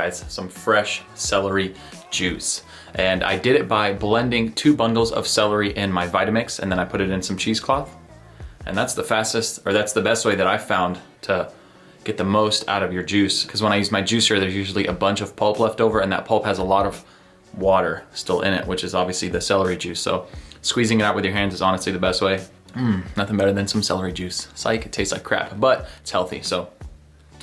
guys, some fresh celery juice. And I did it by blending 2 bundles of celery in my Vitamix, and then I put it in some cheesecloth. And that's the fastest, or that's the best way that I found to get the most out of your juice. Because when I use my juicer, there's usually a bunch of pulp left over, and that pulp has a lot of water still in it, which is obviously the celery juice. So squeezing it out with your hands is honestly the best way. Nothing better than some celery juice. Psych, it tastes like crap, but it's healthy, so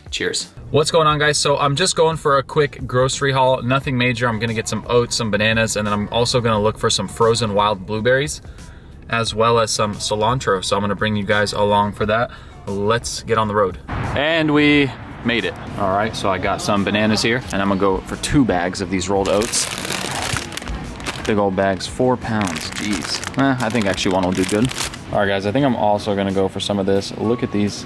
cheers. What's going on, guys? So I'm just going for a quick grocery haul, nothing major. I'm gonna get some oats, some bananas, and then I'm also gonna look for some frozen wild blueberries, as well as some cilantro. So I'm gonna bring you guys along for that. Let's get on the road. And we made it. All right, so I got some bananas here, and I'm gonna go for 2 bags of these rolled oats. Big old bags, 4 pounds, jeez. I think actually one will do good. All right, guys, I think I'm also gonna go for some of this. Look at these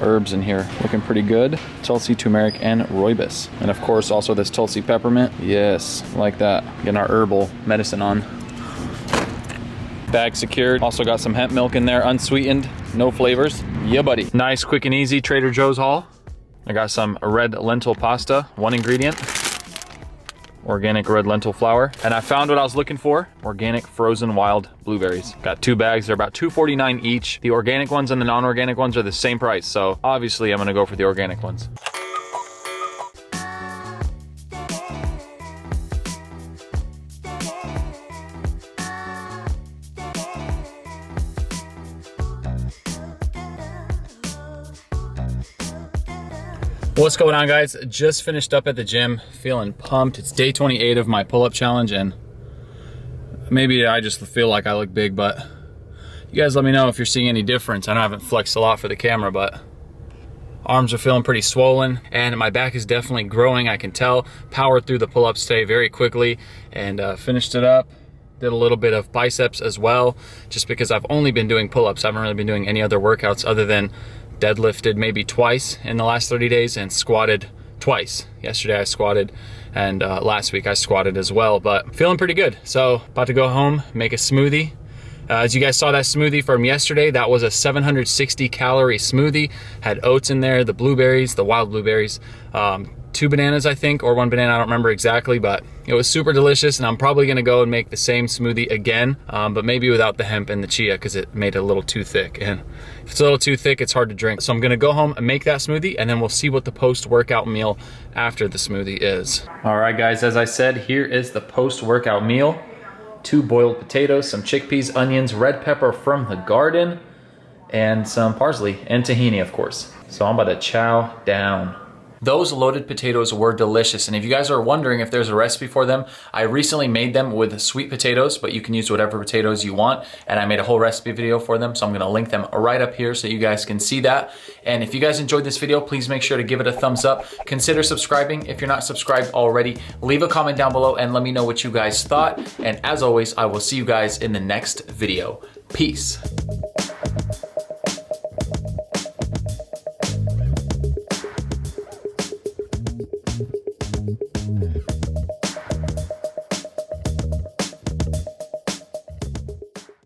herbs in here, looking pretty good. Tulsi, turmeric, and rooibos. And of course, also this Tulsi peppermint. Yes, like that. Getting our herbal medicine on. Bag secured. Also got some hemp milk in there, unsweetened, no flavors. Yeah, buddy. Nice, quick and easy Trader Joe's haul. I got some red lentil pasta, 1 ingredient. Organic red lentil flour. And I found what I was looking for, organic frozen wild blueberries. Got 2 bags, they're about $2.49 each. The organic ones and the non-organic ones are the same price, so obviously I'm gonna go for the organic ones. What's going on, guys? Just finished up at the gym, feeling pumped. It's day 28 of my pull-up challenge, and maybe I just feel like I look big, but you guys let me know if you're seeing any difference. I know I haven't flexed a lot for the camera, but arms are feeling pretty swollen, and my back is definitely growing, I can tell. Powered through the pull-ups today very quickly, and finished it up. Did a little bit of biceps as well, just because I've only been doing pull-ups. I haven't really been doing any other workouts other than deadlifted maybe twice in the last 30 days and squatted twice. Yesterday I squatted, and last week I squatted as well, but feeling pretty good. So about to go home, make a smoothie. As you guys saw that smoothie from yesterday, that was a 760 calorie smoothie. Had oats in there, the blueberries, the wild blueberries, 2 bananas, I think, or 1 banana, I don't remember exactly, but it was super delicious, and I'm probably gonna go and make the same smoothie again, but maybe without the hemp and the chia, because it made it a little too thick, and if it's a little too thick, it's hard to drink. So I'm gonna go home and make that smoothie, and then we'll see what the post-workout meal after the smoothie is. All right, guys, as I said, here is the post-workout meal. 2 boiled potatoes, some chickpeas, onions, red pepper from the garden, and some parsley, and tahini, of course. So I'm about to chow down. Those loaded potatoes were delicious, and if you guys are wondering if there's a recipe for them, I recently made them with sweet potatoes, but you can use whatever potatoes you want, and I made a whole recipe video for them, so I'm gonna link them right up here so you guys can see that. And if you guys enjoyed this video, please make sure to give it a thumbs up. Consider subscribing if you're not subscribed already. Leave a comment down below and let me know what you guys thought, and as always, I will see you guys in the next video. Peace.